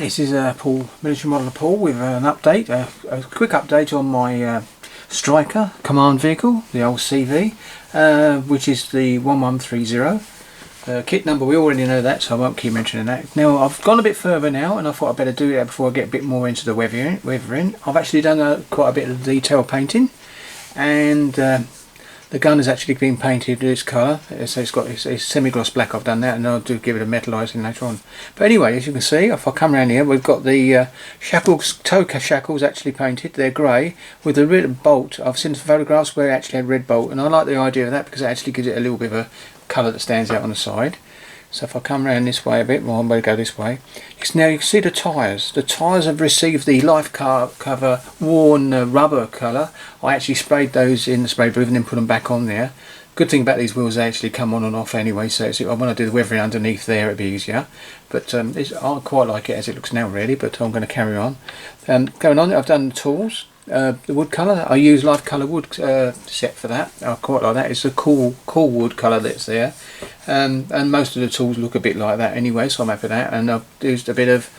This is Paul, military modeller Paul, with an update, a quick update on my Strtyker command vehicle, the old CV, which is the 1130. Kit number, we already know that, so I won't keep mentioning that. Now, I've gone a bit further now, and I thought I'd better do that before I get a bit more into the weathering. I've actually done quite a bit of detail painting, and the gun has actually been painted this colour, so it's semi-gloss black. I've done that, and I'll give it a metallising later on. But anyway, as you can see, if I come around here, we've got the toe shackles actually painted. They're grey with a red bolt. I've seen photographs where it actually had red bolt, and I like the idea of that because it actually gives it a little bit of a colour that stands out on the side. So if I come around this way a bit more, I'm going to go this way. Now you can see the tyres. The tyres have received the life cover worn rubber colour. I actually sprayed those in the spray booth and then put them back on there. Good thing about these wheels, they actually come on and off anyway, so when I do the weathering underneath there it'd be easier. But I quite like it as it looks now really, but I'm going to carry on. Going on, I've done the tools. The wood colour, I use life colour wood set for that. I quite like that. It's a cool wood colour that's there, and most of the tools look a bit like that anyway, so I'm happy with that. And I've used a bit of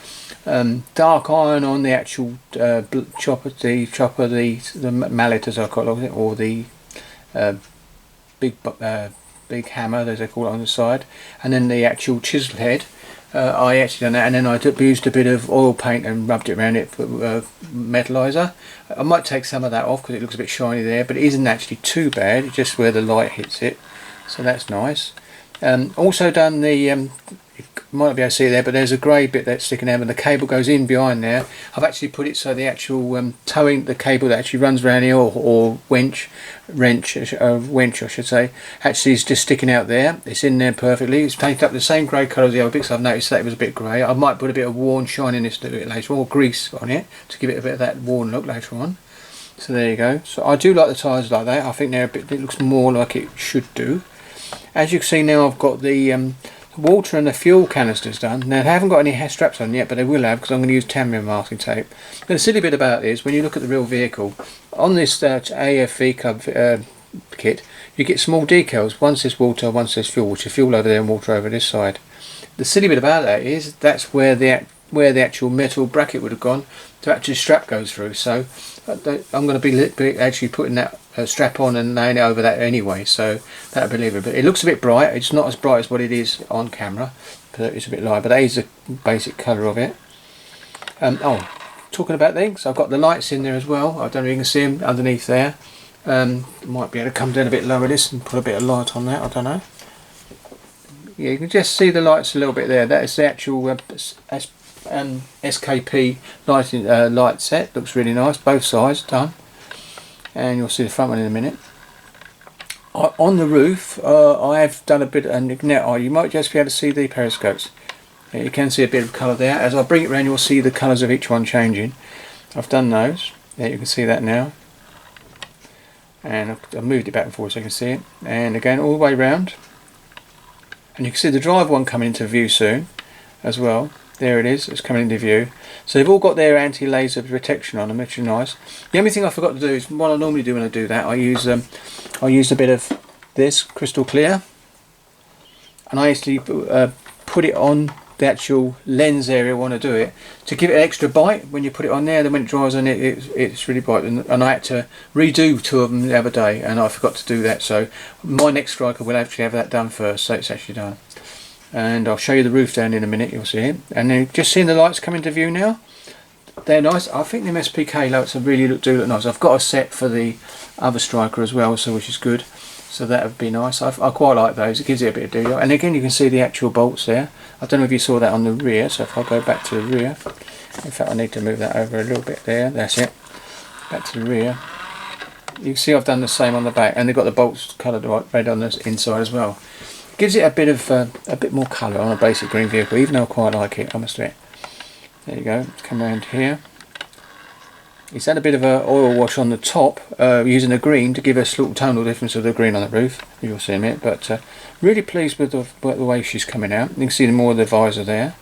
dark iron on the actual chopper, the mallet as I call it, or the big hammer as they call it on the side, and then the actual chisel head. I actually done that, and then I used a bit of oil paint and rubbed it around it for metalliser. I might take some of that off because it looks a bit shiny there, but it isn't actually too bad. It's just where the light hits it, so that's nice. Also done the you might not be able to see it there, but there's a grey bit that's sticking out, and the cable goes in behind there. I've actually put it so the actual towing, the cable that actually runs around here, or wrench I should say, actually is just sticking out there. It's in there perfectly. It's painted up the same grey colour as the other bit, so I've noticed that it was a bit grey. I might put a bit of worn shininess to it later, or grease on it to give it a bit of that worn look later on. So there you go. So I do like the tyres like that. I think they're a bit, it looks more like it should do. As you can see now, I've got the water and the fuel canisters done. Now they haven't got any hair straps on yet, but they will have, because I'm going to use tamarind masking tape. The silly bit about it is, when you look at the real vehicle, on this AFV Club kit, you get small decals. One says water, one says fuel, which is fuel over there and water over this side. The silly bit about that is, that's where the actual metal bracket would have gone to actually strap goes through. So I'm going to be actually putting that strap on and laying it over that anyway, so that'll be leave it. But it looks a bit bright. It's not as bright as what it is on camera, but it's a bit light. But that is the basic colour of it. Oh, talking about things, I've got the lights in there as well. I don't know if you can see them underneath there. Might be able to come down a bit lower this and put a bit of light on that. I don't know. Yeah, you can just see the lights a little bit there. That is the actual SKP lighting light set. Looks really nice, both sides done, and you'll see the front one in a minute. On the roof, I have done a bit, and now you might just be able to see the periscopes. You can see a bit of colour there. As I bring it around, you'll see the colours of each one changing. I've done those. There, you can see that now, and I've moved it back and forth so you can see it. And again, all the way round, and you can see the drive one coming into view soon as well. There it is, it's coming into view. So they've all got their anti-laser protection on them, which is nice. The only thing I forgot to do is, what I normally do when I do that, I use a bit of this crystal clear, and I actually put it on the actual lens area I want to do it, to give it an extra bite when you put it on there. Then when it dries on it's really bright, and I had to redo 2 of them the other day, and I forgot to do that. So my next Strtyker will actually have that done first, so it's actually done. And I'll show you the roof down in a minute, you'll see it. And then just seeing the lights come into view now. They're nice. I think the MSPK lights really do look nice. I've got a set for the other Strtyker as well, so which is good. So that would be nice. I quite like those. It gives it a bit of detail. And again, you can see the actual bolts there. I don't know if you saw that on the rear. So if I go back to the rear, in fact I need to move that over a little bit there. That's it. Back to the rear. You can see I've done the same on the back, and they've got the bolts coloured red on the inside as well. Gives it a bit more colour on a basic green vehicle, even though I quite like it, I must admit. There you go, let's come around here. It's had a bit of an oil wash on the top, using the green to give us a little tonal difference of the green on the roof, you'll see in a minute, but really pleased with the way she's coming out. You can see more of the visor there.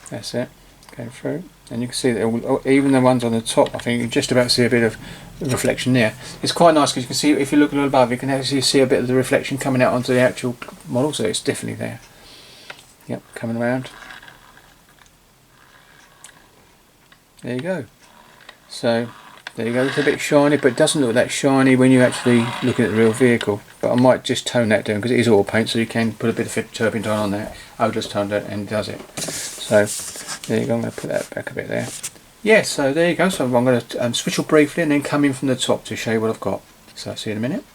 That's it, go through. And you can see that even the ones on the top, I think you can just about see a bit of reflection there. It's quite nice because you can see, if you look a little above, you can actually see a bit of the reflection coming out onto the actual model, so it's definitely there. Yep, coming around. there you go. So there you go, it's a bit shiny, but it doesn't look that shiny when you're actually looking at the real vehicle. But I might just tone that down because it is oil paint, so you can put a bit of turpentine on there. I'll just tone that and it does it. So there you go, I'm going to put that back a bit there. Yeah, so there you go. So I'm going to switch off briefly and then come in from the top to show you what I've got. So I'll see you in a minute.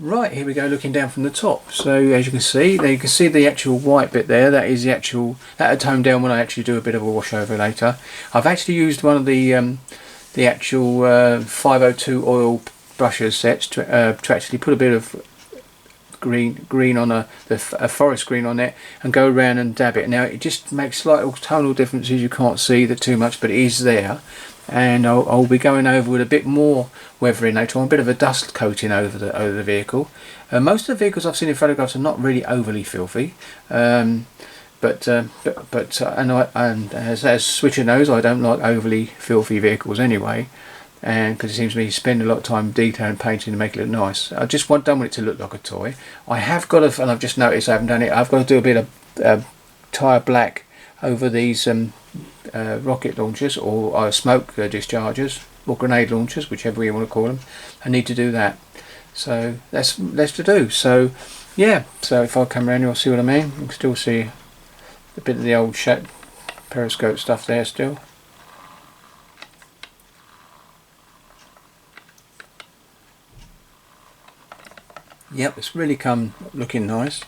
Right, here we go, looking down from the top. So as you can see, there you can see the actual white bit there. That is the actual, that'll tone down when I actually do a bit of a wash over later. I've actually used one of the actual 502 oil brushes sets to actually put a bit of green on a forest green on it and go around and dab it. Now it just makes slight tonal differences, you can't see that too much, but it is there. And I'll be going over with a bit more weathering later on, a bit of a dust coating over the vehicle. Most of the vehicles I've seen in photographs are not really overly filthy, and as Switcher knows, I don't like overly filthy vehicles anyway, and because it seems to me you spend a lot of time detailing and painting to make it look nice. I just don't want it to look like a toy. I have got to, and I've just noticed I haven't done it, I've got to do a bit of tyre black over these rocket launchers or smoke dischargers or grenade launchers, whichever you want to call them. I need to do that, so that's less to do. So yeah, so if I come around you'll see what I mean. You can still see a bit of the old periscope stuff there still. Yep, it's really come looking nice.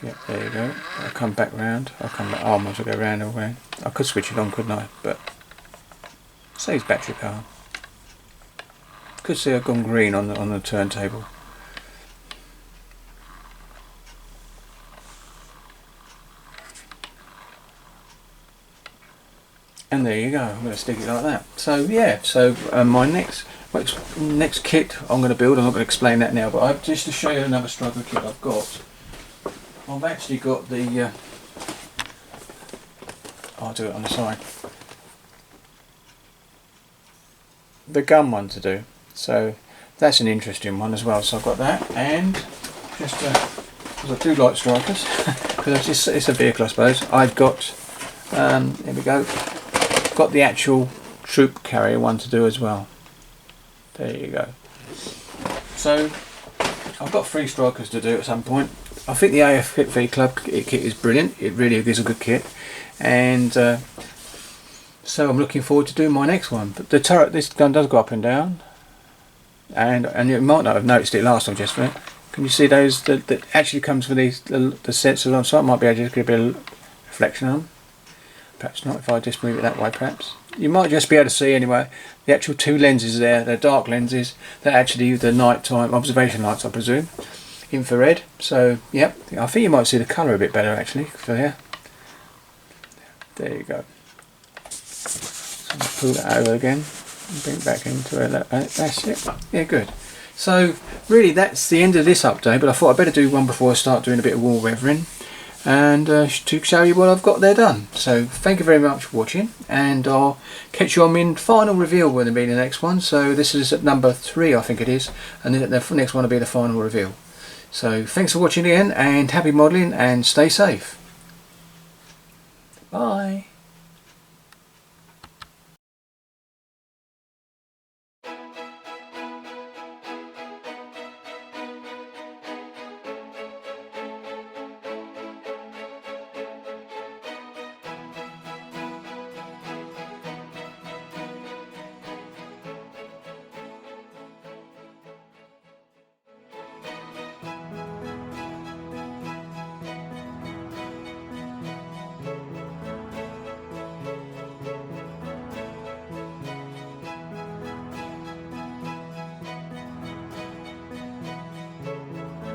Yep, there you go. I'll come back round. I'll come back. Oh, I might as well go round all the way. I could switch it on, couldn't I? But saves battery power. Could see I've gone green on the turntable. And there you go. I'm going to stick it like that. So yeah. So my next kit I'm going to build. I'm not going to explain that now, but just to show you another Strtyker kit I've got. I've actually got the, I'll do it on the side, the gun one to do, so that's an interesting one as well. So I've got that, and just because I do like Strykers, because it's a vehicle I suppose, I've got, here we go, got the actual troop carrier one to do as well. There you go. So I've got 3 Strykers to do at some point. I think the AFV Club kit is brilliant. It really is a good kit, and so I'm looking forward to doing my next one. But the turret, this gun does go up and down, and you might not have noticed it last time, just for it. Can you see those that actually comes with these the sensors on? So I might be able to just get a bit of reflection on them. Perhaps not if I just move it that way. Perhaps you might just be able to see anyway. The actual 2 lenses there, they're dark lenses. They're actually the nighttime observation lights, I presume. Infrared, so yep, I think you might see the colour a bit better actually for here. There you go. So I'll pull that over again and bring it back into it. That's it. Yeah, good. So really that's the end of this update, but I thought I'd better do one before I start doing a bit of wall weathering and to show you what I've got there done. So thank you very much for watching, and I'll catch you on my final reveal when it'll be the next one. So this is at number 3 I think it is, and then the next one will be the final reveal. So thanks for watching again, and happy modelling, and stay safe. Bye.